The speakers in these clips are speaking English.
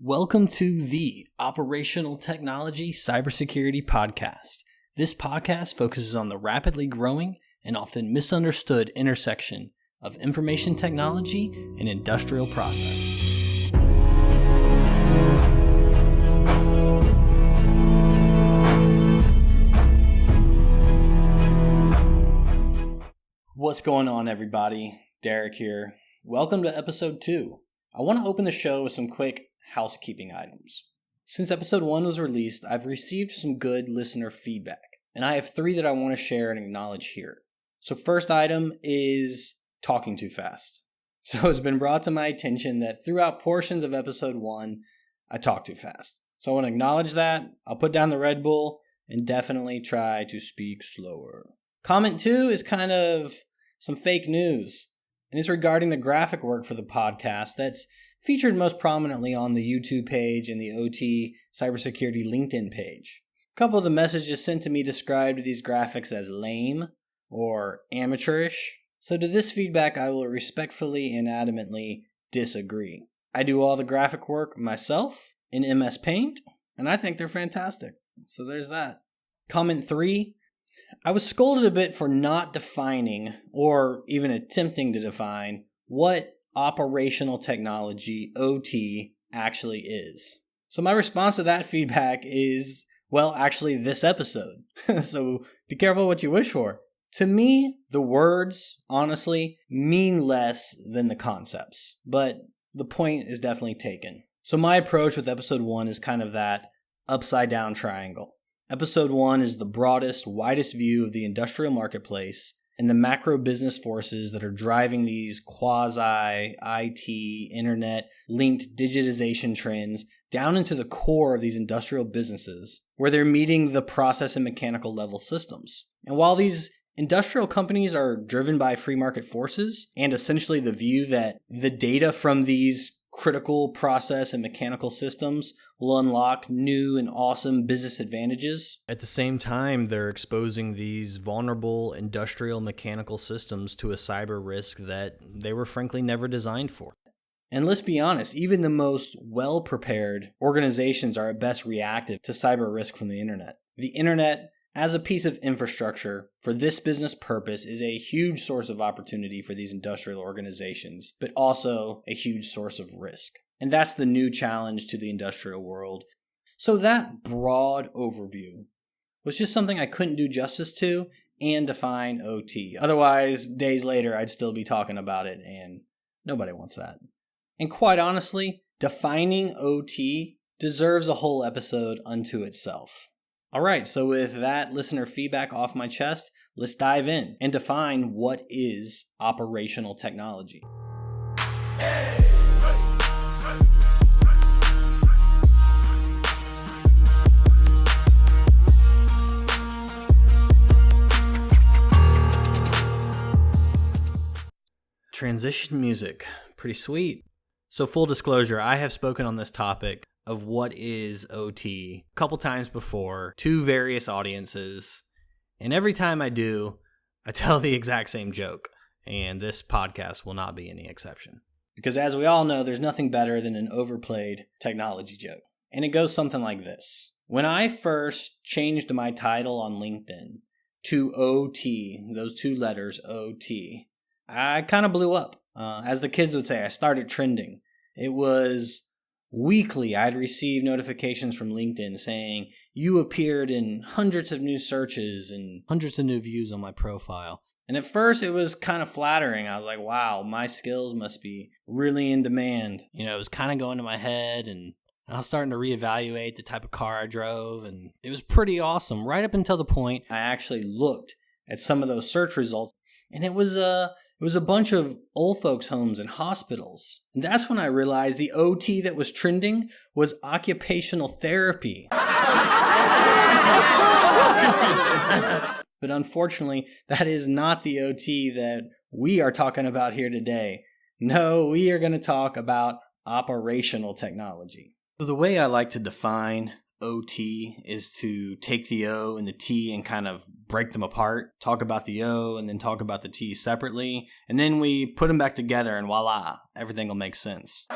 Welcome to the Operational Technology Cybersecurity Podcast. This podcast focuses on the rapidly growing and often misunderstood intersection of information technology and industrial process. What's going on, everybody? Derek here. Welcome to episode 2. I want to open the show with some quick housekeeping items. Since episode 1 was released, I've received some good listener feedback, and I have 3 that I want to share and acknowledge here. So first item is talking too fast. So it's been brought to my attention that throughout portions of episode 1, I talk too fast. So I want to acknowledge that. I'll put down the Red Bull and definitely try to speak slower. Comment 2 is kind of some fake news, and it's regarding the graphic work for the podcast that's featured most prominently on the YouTube page and the OT Cybersecurity LinkedIn page. A couple of the messages sent to me described these graphics as lame or amateurish. So to this feedback, I will respectfully and adamantly disagree. I do all the graphic work myself in MS Paint, and I think they're fantastic. So there's that. Comment 3. I was scolded a bit for not defining, or even attempting to define, what operational technology, OT, actually is. So my response to that feedback is, well, actually this episode. So be careful what you wish for. To me, the words, honestly, mean less than the concepts, but the point is definitely taken. So my approach with episode 1 is kind of that upside down triangle. Episode 1 is the broadest, widest view of the industrial marketplace and the macro business forces that are driving these quasi-IT, internet-linked digitization trends down into the core of these industrial businesses, where they're meeting the process and mechanical level systems. And while these industrial companies are driven by free market forces, and essentially the view that the data from these critical process and mechanical systems will unlock new and awesome business advantages, at the same time, they're exposing these vulnerable industrial mechanical systems to a cyber risk that they were frankly never designed for. And let's be honest, even the most well-prepared organizations are at best reactive to cyber risk from the internet. The internet, as a piece of infrastructure for this business purpose, is a huge source of opportunity for these industrial organizations, but also a huge source of risk. And that's the new challenge to the industrial world. So that broad overview was just something I couldn't do justice to and define OT. Otherwise, days later, I'd still be talking about it, and nobody wants that. And quite honestly, defining OT deserves a whole episode unto itself. All right, so with that listener feedback off my chest, let's dive in and define what is operational technology. Transition music, pretty sweet. So full disclosure, I have spoken on this topic of what is OT a couple times before to various audiences, and every time I do, I tell the exact same joke, and this podcast will not be any exception. Because as we all know, there's nothing better than an overplayed technology joke, and it goes something like this. When I first changed my title on LinkedIn to OT, those 2 letters, OT, I kind of blew up. As the kids would say, I started trending. It was weekly, I'd receive notifications from LinkedIn saying, you appeared in hundreds of new searches and hundreds of new views on my profile. And at first it was kind of flattering. I was like, wow, my skills must be really in demand. You know, it was kind of going to my head, and I was starting to reevaluate the type of car I drove, and it was pretty awesome right up until the point I actually looked at some of those search results, and it was a bunch of old folks' homes and hospitals. And that's when I realized the OT that was trending was occupational therapy. But unfortunately, that is not the OT that we are talking about here today. No, we are going to talk about operational technology. So the way I like to define OT is to take the O and the T and kind of break them apart, talk about the O and then talk about the T separately, and then we put them back together and voila, everything will make sense.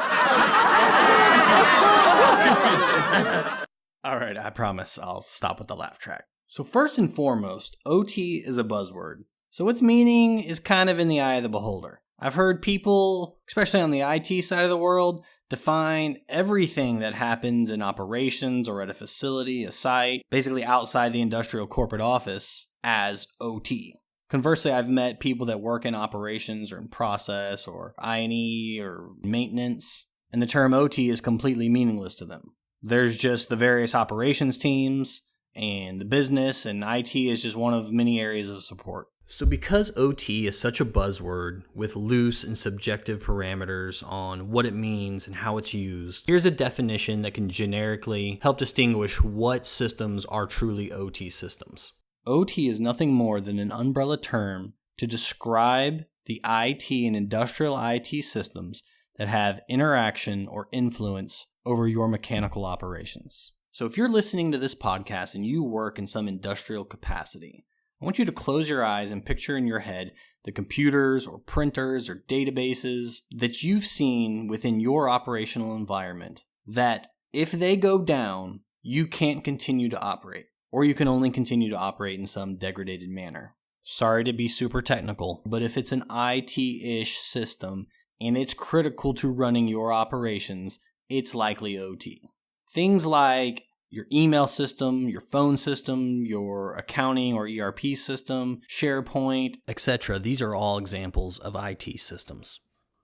All right, I promise I'll stop with the laugh track. So first and foremost, OT is a buzzword. So its meaning is kind of in the eye of the beholder. I've heard people, especially on the IT side of the world, define everything that happens in operations or at a facility, a site, basically outside the industrial corporate office, as OT. Conversely, I've met people that work in operations or in process or I&E or maintenance, and the term OT is completely meaningless to them. There's just the various operations teams, and the business, and IT is just one of many areas of support. So because OT is such a buzzword with loose and subjective parameters on what it means and how it's used, here's a definition that can generically help distinguish what systems are truly OT systems. OT is nothing more than an umbrella term to describe the IT and industrial IT systems that have interaction or influence over your mechanical operations. So if you're listening to this podcast and you work in some industrial capacity, I want you to close your eyes and picture in your head the computers or printers or databases that you've seen within your operational environment that if they go down, you can't continue to operate, or you can only continue to operate in some degraded manner. Sorry to be super technical, but if it's an IT-ish system and it's critical to running your operations, it's likely OT. Things like your email system, your phone system, your accounting or ERP system, SharePoint, etc. These are all examples of IT systems.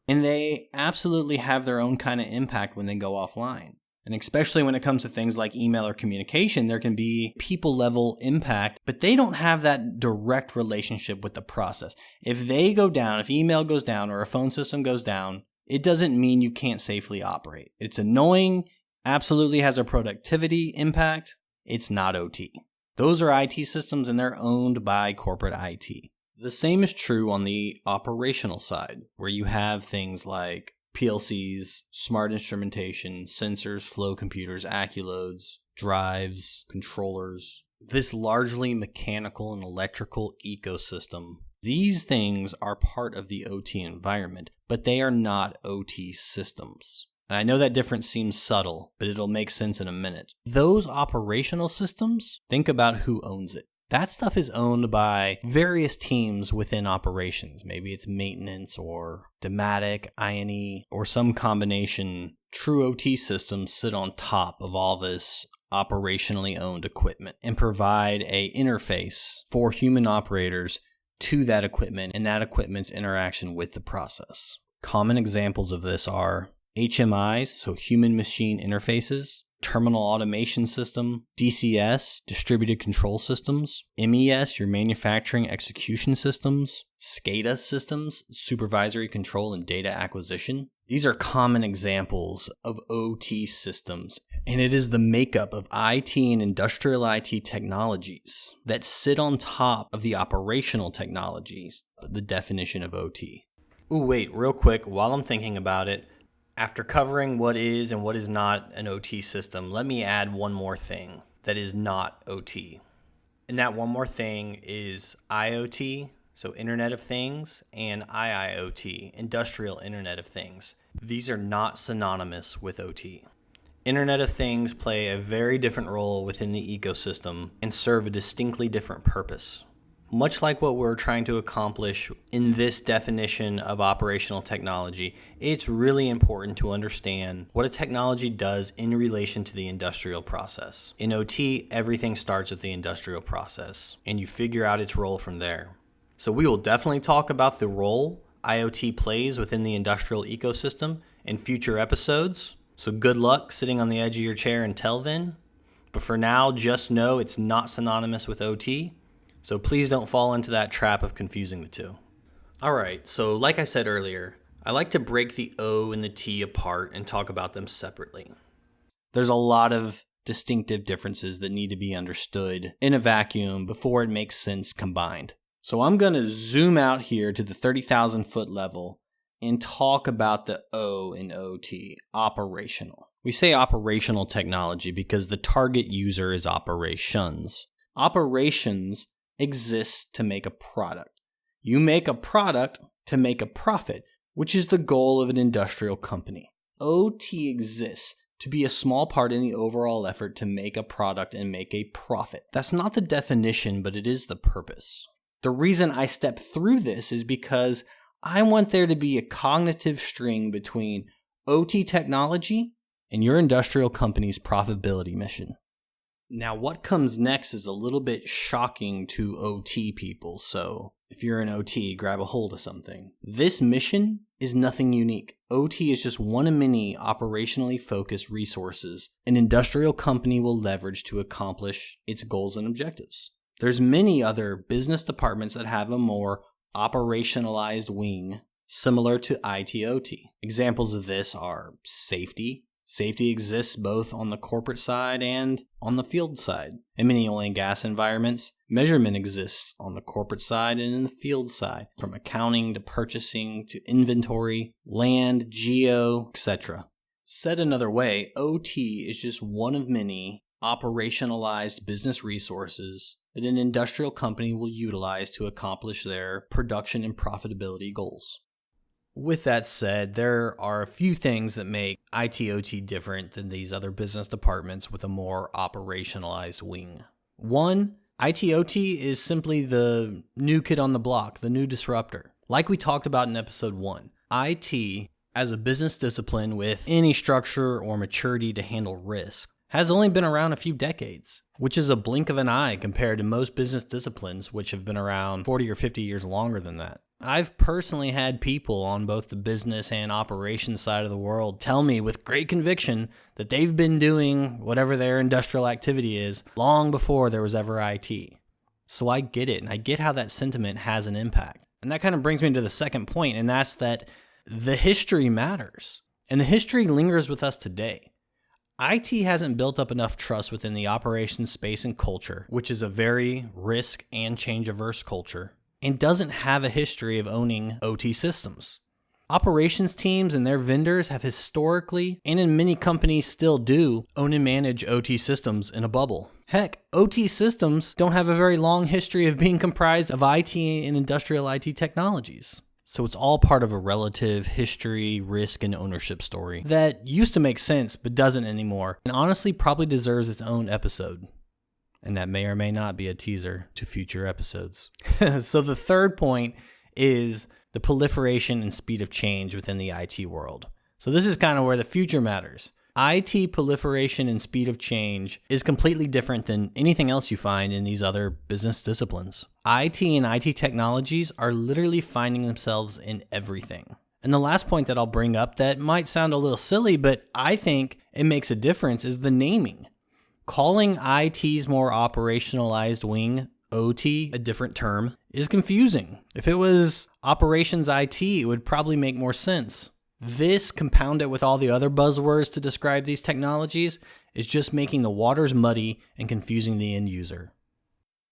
And they absolutely have their own kind of impact when they go offline. And especially when it comes to things like email or communication, there can be people-level impact, but they don't have that direct relationship with the process. If they go down, if email goes down or a phone system goes down, it doesn't mean you can't safely operate. It's annoying, absolutely has a productivity impact. It's not OT. Those are IT systems and they're owned by corporate IT. The same is true on the operational side, where you have things like PLCs, smart instrumentation, sensors, flow computers, acculoads, drives, controllers. This largely mechanical and electrical ecosystem. These things are part of the OT environment, but they are not OT systems. And I know that difference seems subtle, but it'll make sense in a minute. Those operational systems, think about who owns it. That stuff is owned by various teams within operations. Maybe it's maintenance or Dematic, I&E, or some combination. True OT systems sit on top of all this operationally owned equipment and provide an interface for human operators to that equipment and that equipment's interaction with the process. Common examples of this are HMIs, so human-machine interfaces, terminal automation system, DCS, distributed control systems, MES, your manufacturing execution systems, SCADA systems, supervisory control and data acquisition. These are common examples of OT systems, and it is the makeup of IT and industrial IT technologies that sit on top of the operational technologies, the definition of OT. Ooh, wait, real quick, while I'm thinking about it, after covering what is and what is not an OT system, let me add one more thing that is not OT. And that one more thing is IoT, so Internet of Things, and IIoT, Industrial Internet of Things. These are not synonymous with OT. Internet of Things play a very different role within the ecosystem and serve a distinctly different purpose. Much like what we're trying to accomplish in this definition of operational technology, it's really important to understand what a technology does in relation to the industrial process. In OT, everything starts with the industrial process, and you figure out its role from there. So we will definitely talk about the role IoT plays within the industrial ecosystem in future episodes. So good luck sitting on the edge of your chair until then. But for now, just know it's not synonymous with OT. So please don't fall into that trap of confusing the two. All right, so like I said earlier, I like to break the O and the T apart and talk about them separately. There's a lot of distinctive differences that need to be understood in a vacuum before it makes sense combined. So I'm going to zoom out here to the 30,000 foot level and talk about the O in OT, operational. We say operational technology because the target user is operations. Operations exists to make a product. You make a product to make a profit, which is the goal of an industrial company. OT exists to be a small part in the overall effort to make a product and make a profit. That's not the definition, but it is the purpose. The reason I step through this is because I want there to be a cognitive string between OT technology and your industrial company's profitability mission. Now, what comes next is a little bit shocking to OT people, so if you're an OT, grab a hold of something. This mission is nothing unique. OT is just one of many operationally focused resources an industrial company will leverage to accomplish its goals and objectives. There's many other business departments that have a more operationalized wing similar to IT/OT. Examples of this are safety. Safety exists both on the corporate side and on the field side. In many oil and gas environments, measurement exists on the corporate side and in the field side, from accounting to purchasing to inventory, land, geo, etc. Said another way, OT is just one of many operationalized business resources that an industrial company will utilize to accomplish their production and profitability goals. With that said, there are a few things that make IT/OT different than these other business departments with a more operationalized wing. One, IT/OT is simply the new kid on the block, the new disruptor. Like we talked about in episode 1, IT, as a business discipline with any structure or maturity to handle risk, has only been around a few decades, which is a blink of an eye compared to most business disciplines which have been around 40 or 50 years longer than that. I've personally had people on both the business and operations side of the world tell me with great conviction that they've been doing whatever their industrial activity is long before there was ever IT. So I get it, and I get how that sentiment has an impact. And that kind of brings me to the second point, and that's that the history matters. And the history lingers with us today. IT hasn't built up enough trust within the operations space and culture, which is a very risk and change-averse culture, and doesn't have a history of owning OT systems. Operations teams and their vendors have historically, and in many companies still do, own and manage OT systems in a bubble. Heck, OT systems don't have a very long history of being comprised of IT and industrial IT technologies. So it's all part of a relative history, risk, and ownership story that used to make sense but doesn't anymore, and honestly probably deserves its own episode. And that may or may not be a teaser to future episodes. So the third point is the proliferation and speed of change within the IT world. So this is kind of where the future matters. IT proliferation and speed of change is completely different than anything else you find in these other business disciplines. IT and IT technologies are literally finding themselves in everything. And the last point that I'll bring up that might sound a little silly, but I think it makes a difference is the naming. Calling IT's more operationalized wing OT, a different term, is confusing. If it was operations IT, it would probably make more sense. This, compounded with all the other buzzwords to describe these technologies, is just making the waters muddy and confusing the end user.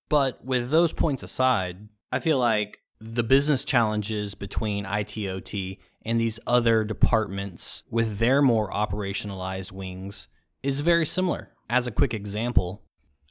But with those points aside, I feel like the business challenges between IT/OT and these other departments with their more operationalized wings is very similar. As a quick example,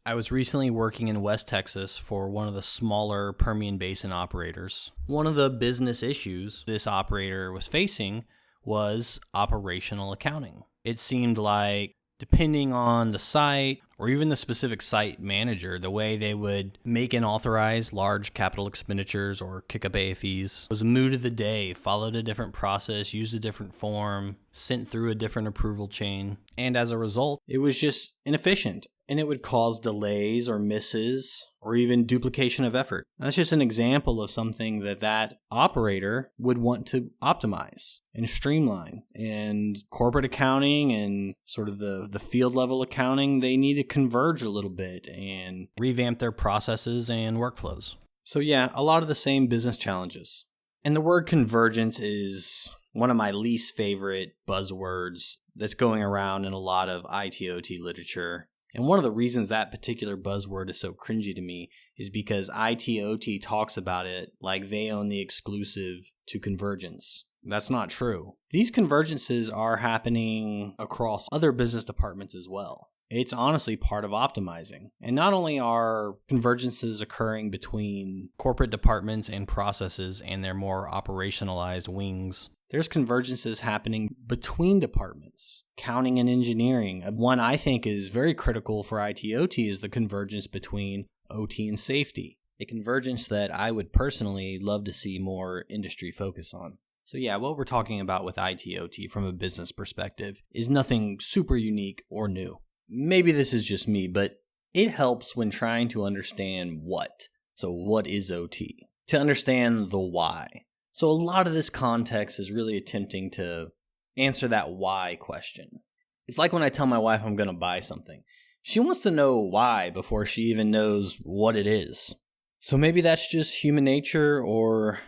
I was recently working in West Texas for one of the smaller Permian Basin operators. One of the business issues this operator was facing was operational accounting. It seemed like, depending on the site or even the specific site manager, the way they would make and authorize large capital expenditures or kick up AFEs was a mood of the day, followed a different process, used a different form, sent through a different approval chain. And as a result, it was just inefficient. And it would cause delays or misses or even duplication of effort. And that's just an example of something that operator would want to optimize and streamline. And corporate accounting and sort of the field level accounting, they need to converge a little bit and revamp their processes and workflows. So yeah, a lot of the same business challenges. And the word convergence is one of my least favorite buzzwords that's going around in a lot of IT/OT literature. And one of the reasons that particular buzzword is so cringy to me is because IT/OT talks about it like they own the exclusive to convergence. That's not true. These convergences are happening across other business departments as well. It's honestly part of optimizing. And not only are convergences occurring between corporate departments and processes and their more operationalized wings, There's convergences happening between departments, accounting and engineering. One I think is very critical for IT/OT is the convergence between OT and safety, a convergence that I would personally love to see more industry focus on. So yeah, what we're talking about with IT/OT from a business perspective is nothing super unique or new. Maybe this is just me, but it helps when trying to understand what. So what is OT? To understand the why. So a lot of this context is really attempting to answer that why question. It's like when I tell my wife I'm going to buy something. She wants to know why before she even knows what it is. So maybe that's just human nature, or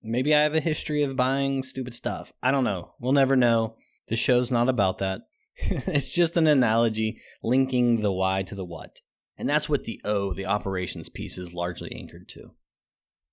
maybe I have a history of buying stupid stuff. I don't know. We'll never know. The show's not about that. It's just an analogy linking the why to the what. And that's what the O, the operations piece, is largely anchored to.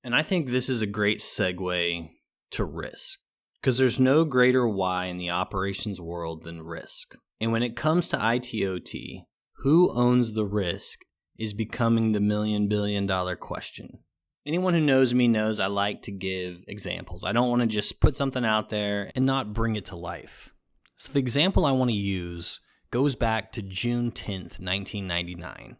And I think this is a great segue to risk, because there's no greater why in the operations world than risk. And when it comes to IT/OT, who owns the risk is becoming the $1,000,000,000 question. Anyone who knows me knows I like to give examples. I don't want to just put something out there and not bring it to life. So the example I want to use goes back to June 10th, 1999.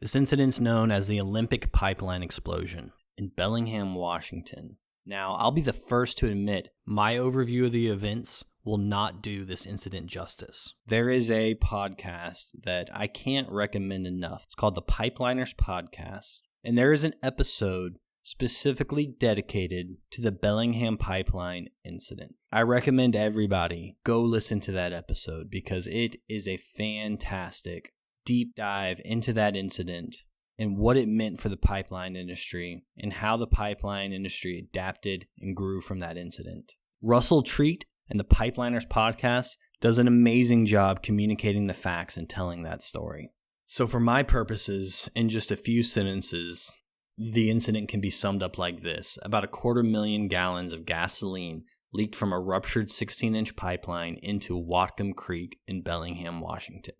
This incident's known as the Olympic pipeline explosion in Bellingham, Washington. Now, I'll be the first to admit my overview of the events will not do this incident justice. There is a podcast that I can't recommend enough. It's called the Pipeliners Podcast, and there is an episode specifically dedicated to the Bellingham pipeline incident. I recommend everybody go listen to that episode because it is a fantastic deep dive into that incident and what it meant for the pipeline industry and how the pipeline industry adapted and grew from that incident. Russell Treat and the Pipeliners Podcast does an amazing job communicating the facts and telling that story. So for my purposes, in just a few sentences, the incident can be summed up like this. About 250,000 gallons of gasoline leaked from a ruptured 16-inch pipeline into Whatcom Creek in Bellingham, Washington.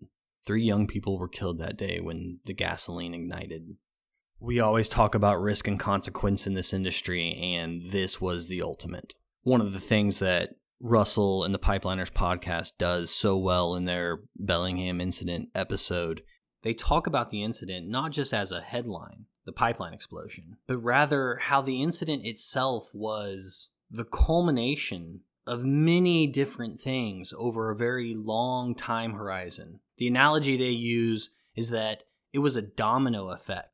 3 young people were killed that day when the gasoline ignited. We always talk about risk and consequence in this industry, and this was the ultimate. One of the things that Russell and the Pipeliners Podcast does so well in their Bellingham incident episode, they talk about the incident not just as a headline, the pipeline explosion, but rather how the incident itself was the culmination of many different things over a very long time horizon. The analogy they use is that it was a domino effect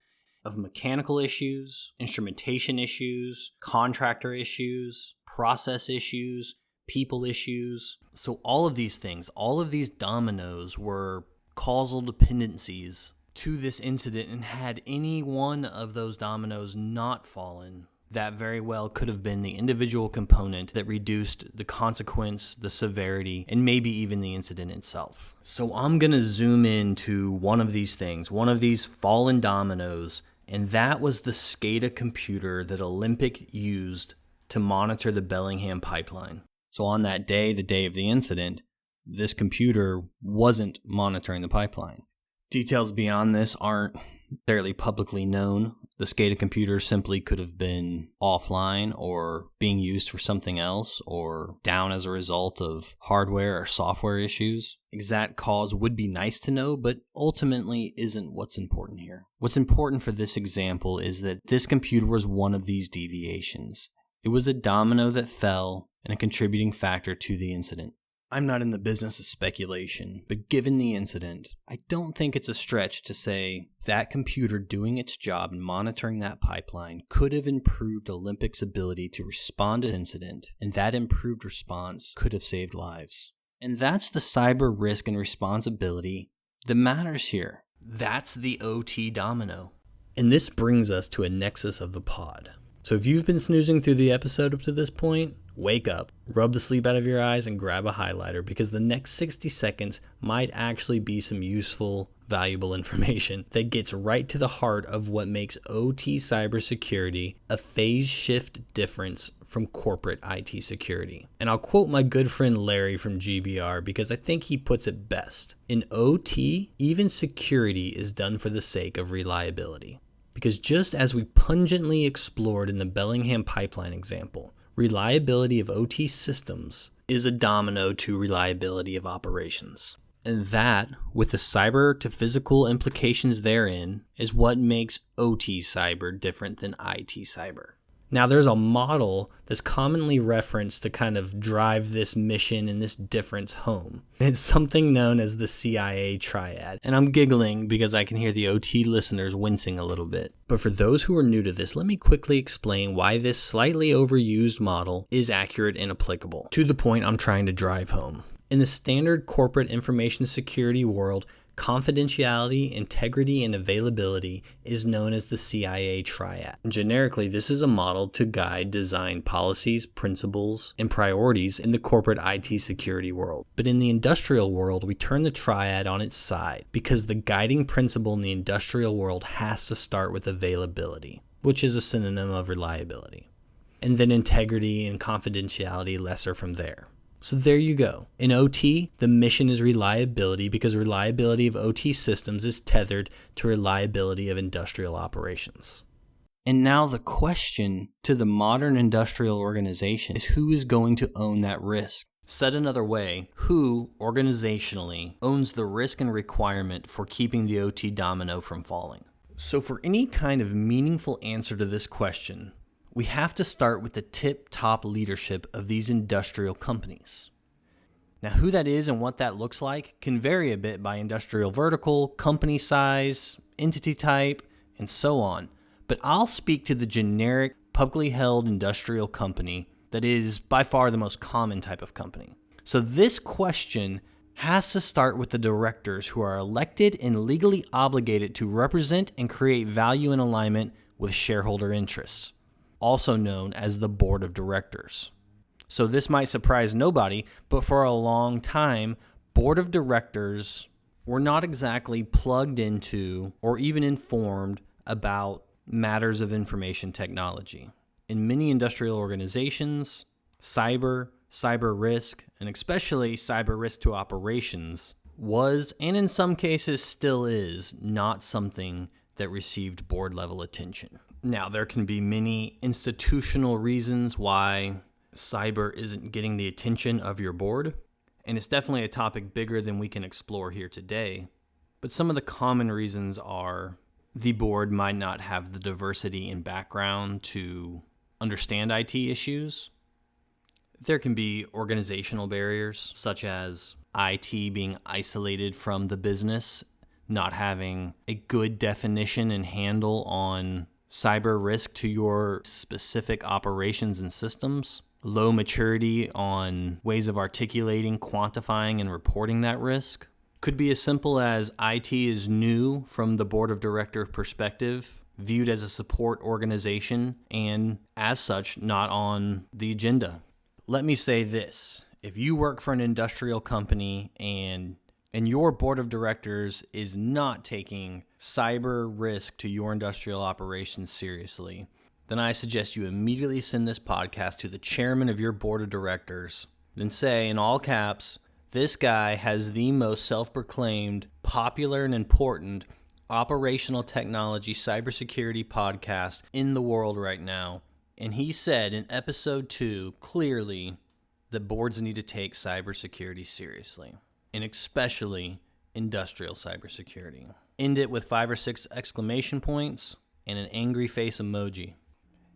of mechanical issues, instrumentation issues, contractor issues, process issues, people issues. So all of these things, all of these dominoes were causal dependencies to this incident, and had any one of those dominoes not fallen, that very well could have been the individual component that reduced the consequence, the severity, and maybe even the incident itself. So I'm going to zoom into one of these things, one of these fallen dominoes, and that was the SCADA computer that Olympic used to monitor the Bellingham pipeline. So on that day, the day of the incident, this computer wasn't monitoring the pipeline. Details beyond this aren't necessarily publicly known. The SCADA computer simply could have been offline or being used for something else or down as a result of hardware or software issues. Exact cause would be nice to know, but ultimately isn't what's important here. What's important for this example is that this computer was one of these deviations. It was a domino that fell and a contributing factor to the incident. I'm not in the business of speculation, but given the incident, I don't think it's a stretch to say that computer doing its job and monitoring that pipeline could have improved Olympic's ability to respond to the incident, and that improved response could have saved lives. And that's the cyber risk and responsibility that matters here. That's the OT domino. And this brings us to a nexus of the pod. So if you've been snoozing through the episode up to this point, wake up, rub the sleep out of your eyes, and grab a highlighter, because the next 60 seconds might actually be some useful, valuable information that gets right to the heart of what makes OT cybersecurity a phase shift difference from corporate IT security. And I'll quote my good friend Larry from GBR because I think he puts it best. In OT, even security is done for the sake of reliability. Because just as we pungently explored in the Bellingham pipeline example, reliability of OT systems is a domino to reliability of operations. And that, with the cyber to physical implications therein, is what makes OT cyber different than IT cyber. Now, there's a model that's commonly referenced to kind of drive this mission and this difference home. It's something known as the CIA Triad. And I'm giggling because I can hear the OT listeners wincing a little bit. But for those who are new to this, let me quickly explain why this slightly overused model is accurate and applicable to the point I'm trying to drive home. In the standard corporate information security world, confidentiality, integrity, and availability is known as the CIA Triad. Generically, this is a model to guide design policies, principles, and priorities in the corporate IT security world. But in the industrial world, we turn the triad on its side because the guiding principle in the industrial world has to start with availability, which is a synonym of reliability. And then integrity and confidentiality lesser from there. So there you go. In OT, the mission is reliability because reliability of OT systems is tethered to reliability of industrial operations. And now the question to the modern industrial organization is who is going to own that risk? Said another way, who organizationally owns the risk and requirement for keeping the OT domino from falling? So for any kind of meaningful answer to this question, we have to start with the tip-top leadership of these industrial companies. Now, who that is and what that looks like can vary a bit by industrial vertical, company size, entity type, and so on. But I'll speak to the generic, publicly held industrial company that is by far the most common type of company. So this question has to start with the directors who are elected and legally obligated to represent and create value in alignment with shareholder interests, also known as the board of directors. So this might surprise nobody, but for a long time, board of directors were not exactly plugged into or even informed about matters of information technology. In many industrial organizations, cyber risk, and especially cyber risk to operations was, and in some cases still is, not something that received board level attention. Now, there can be many institutional reasons why cyber isn't getting the attention of your board, and it's definitely a topic bigger than we can explore here today. But some of the common reasons are the board might not have the diversity and background to understand IT issues. There can be organizational barriers, such as IT being isolated from the business, not having a good definition and handle on cyber risk to your specific operations and systems, low maturity on ways of articulating, quantifying, and reporting that risk. Could be as simple as IT is new from the board of director perspective, viewed as a support organization, and as such, not on the agenda. Let me say this. If you work for an industrial company and your board of directors is not taking cyber risk to your industrial operations seriously, then I suggest you immediately send this podcast to the chairman of your board of directors. Then say, in all caps, this guy has the most self-proclaimed, popular, and important operational technology cybersecurity podcast in the world right now. And he said in episode 2 clearly that boards need to take cybersecurity seriously, and especially industrial cybersecurity. End it with 5 or 6 exclamation points and an angry face emoji,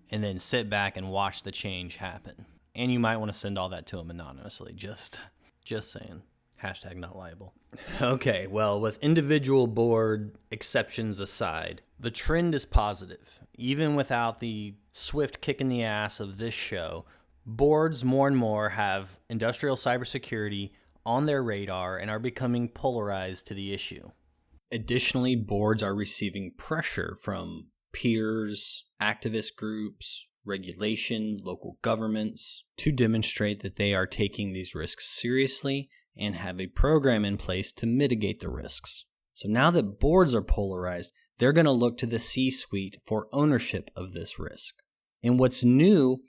and then sit back and watch the change happen. And you might want to send all that to him anonymously, just saying. Hashtag not liable. Okay, well, with individual board exceptions aside, the trend is positive. Even without the swift kick in the ass of this show, boards more and more have industrial cybersecurity on their radar and are becoming polarized to the issue. Additionally, boards are receiving pressure from peers, activist groups, regulation, local governments to demonstrate that they are taking these risks seriously and have a program in place to mitigate the risks. So now that boards are polarized, they're going to look to the C-suite for ownership of this risk. And what's new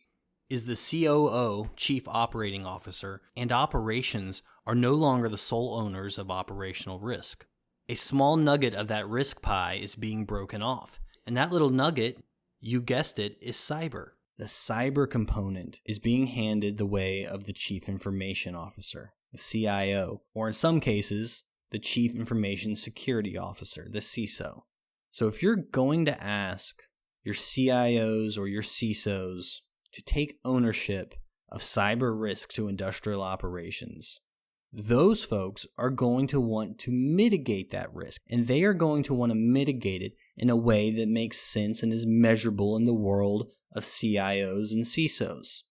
is the COO, Chief Operating Officer, and operations are no longer the sole owners of operational risk. A small nugget of that risk pie is being broken off. And that little nugget, you guessed it, is cyber. the cyber component is being handed the way of the Chief Information Officer, the CIO, or in some cases, the Chief Information Security Officer, the CISO. So if you're going to ask your CIOs or your CISOs to take ownership of cyber risk to industrial operations, those folks are going to want to mitigate that risk, and they are going to want to mitigate it in a way that makes sense and is measurable in the world of CIOs and CISOs.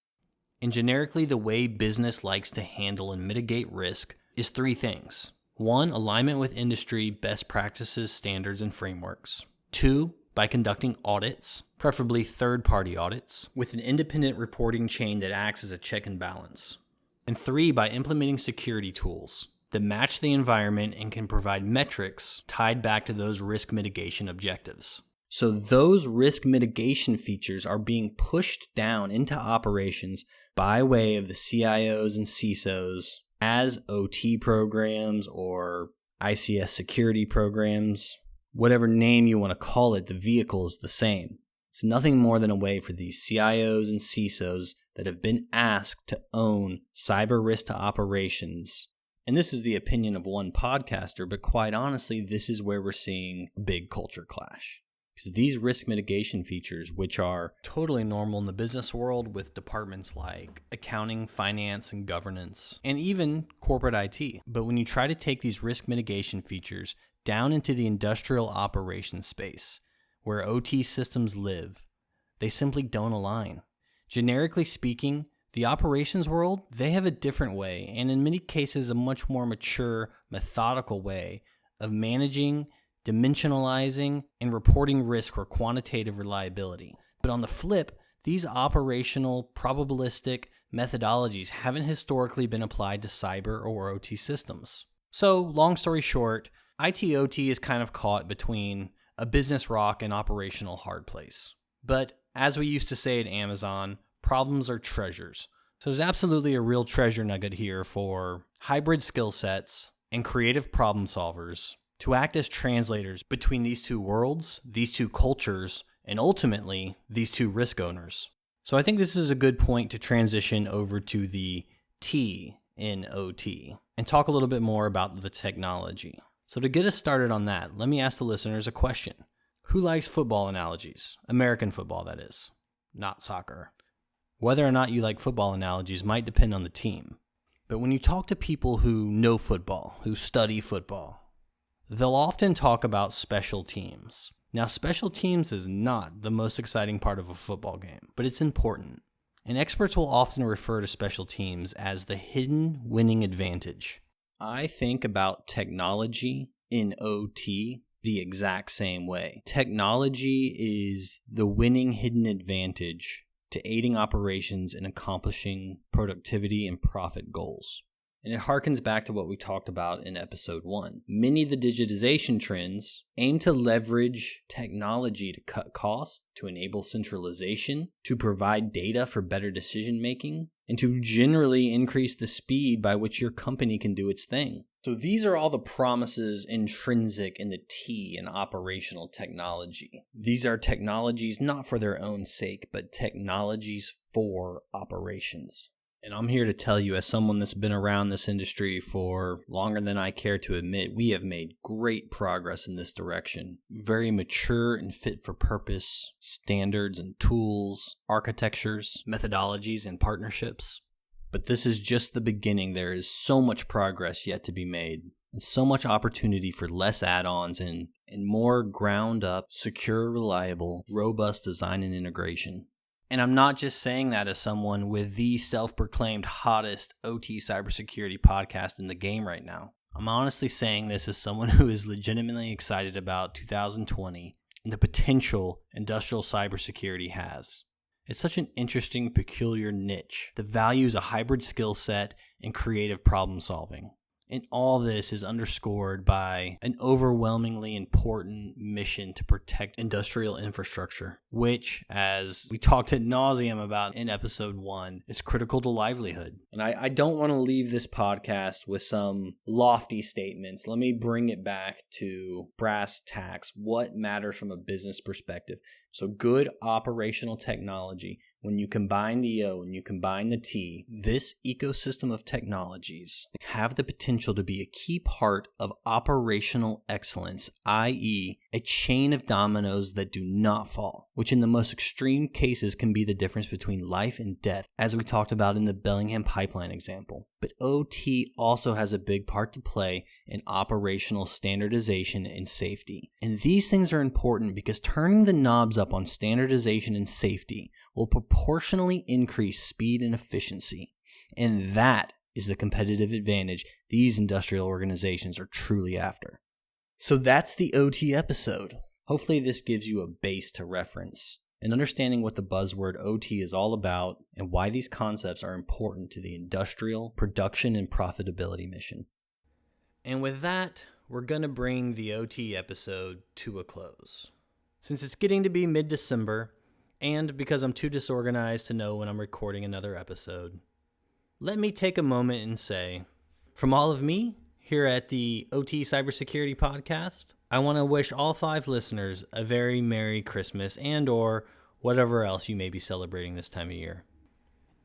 And generically, the way business likes to handle and mitigate risk is three things. 1, alignment with industry best practices, standards, and frameworks. 2, by conducting audits, preferably third-party audits, with an independent reporting chain that acts as a check and balance. And 3, by implementing security tools that match the environment and can provide metrics tied back to those risk mitigation objectives. So those risk mitigation features are being pushed down into operations by way of the CIOs and CISOs as OT programs or ICS security programs. Whatever name you want to call it, the vehicle is the same. It's nothing more than a way for these CIOs and CISOs that have been asked to own cyber risk to operations. And this is the opinion of one podcaster, but quite honestly, this is where we're seeing a big culture clash. Because these risk mitigation features, which are totally normal in the business world with departments like accounting, finance, and governance, and even corporate IT. But when you try to take these risk mitigation features down into the industrial operations space, where OT systems live, they simply don't align. Generically speaking, the operations world, they have a different way, and in many cases a much more mature, methodical way of managing, dimensionalizing, and reporting risk or quantitative reliability. But on the flip, these operational, probabilistic methodologies haven't historically been applied to cyber or OT systems. So, long story short, IT/OT is kind of caught between a business rock and operational hard place. But as we used to say at Amazon, problems are treasures. So there's absolutely a real treasure nugget here for hybrid skill sets and creative problem solvers to act as translators between these two worlds, these two cultures, and ultimately these two risk owners. So I think this is a good point to transition over to the T in OT and talk a little bit more about the technology. So to get us started on that, let me ask the listeners a question. Who likes football analogies? American football, that is, not soccer. Whether or not you like football analogies might depend on the team. But when you talk to people who know football, who study football, they'll often talk about special teams. Now, special teams is not the most exciting part of a football game, but it's important. And experts will often refer to special teams as the hidden winning advantage. I think about technology in OT the exact same way. Technology is the winning hidden advantage to aiding operations in accomplishing productivity and profit goals. And it harkens back to what we talked about in episode 1. Many of the digitization trends aim to leverage technology to cut costs, to enable centralization, to provide data for better decision making, and to generally increase the speed by which your company can do its thing. So these are all the promises intrinsic in the T in operational technology. These are technologies not for their own sake, but technologies for operations. And I'm here to tell you, as someone that's been around this industry for longer than I care to admit, we have made great progress in this direction. Very mature and fit for purpose standards and tools, architectures, methodologies, and partnerships. But this is just the beginning. There is so much progress yet to be made, and so much opportunity for less add-ons and more ground-up, secure, reliable, robust design and integration. And I'm not just saying that as someone with the self-proclaimed hottest OT cybersecurity podcast in the game right now. I'm honestly saying this as someone who is legitimately excited about 2020 and the potential industrial cybersecurity has. It's such an interesting, peculiar niche that values a hybrid skill set and creative problem solving. And all this is underscored by an overwhelmingly important mission to protect industrial infrastructure, which, as we talked ad nauseum about in episode 1, is critical to livelihood. And I don't want to leave this podcast with some lofty statements. Let me bring it back to brass tacks, what matters from a business perspective. So good operational technology, when you combine the O and you combine the T, this ecosystem of technologies have the potential to be a key part of operational excellence, i.e., a chain of dominoes that do not fall, which in the most extreme cases can be the difference between life and death, as we talked about in the Bellingham pipeline example. But OT also has a big part to play in operational standardization and safety. And these things are important because turning the knobs up on standardization and safety will proportionally increase speed and efficiency. And that is the competitive advantage these industrial organizations are truly after. So that's the OT episode. Hopefully this gives you a base to reference and understanding what the buzzword OT is all about and why these concepts are important to the industrial production and profitability mission. And with that, we're going to bring the OT episode to a close. Since it's getting to be mid-December, and because I'm too disorganized to know when I'm recording another episode, let me take a moment and say, from all of me here at the OT Cybersecurity Podcast, I want to wish all 5 listeners a very Merry Christmas and or whatever else you may be celebrating this time of year.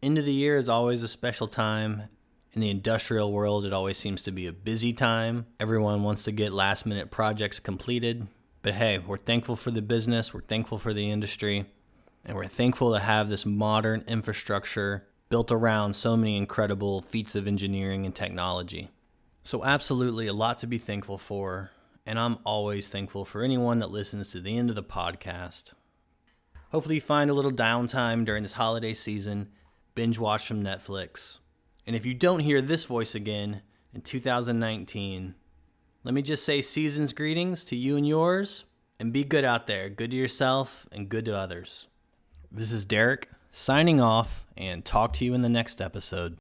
End of the year is always a special time. In the industrial world, it always seems to be a busy time. Everyone wants to get last-minute projects completed. But hey, we're thankful for the business, we're thankful for the industry, and we're thankful to have this modern infrastructure built around so many incredible feats of engineering and technology. So absolutely a lot to be thankful for, and I'm always thankful for anyone that listens to the end of the podcast. Hopefully you find a little downtime during this holiday season, binge watch from Netflix. And if you don't hear this voice again in 2019, let me just say season's greetings to you and yours, and be good out there, good to yourself and good to others. This is Derek, signing off, and talk to you in the next episode.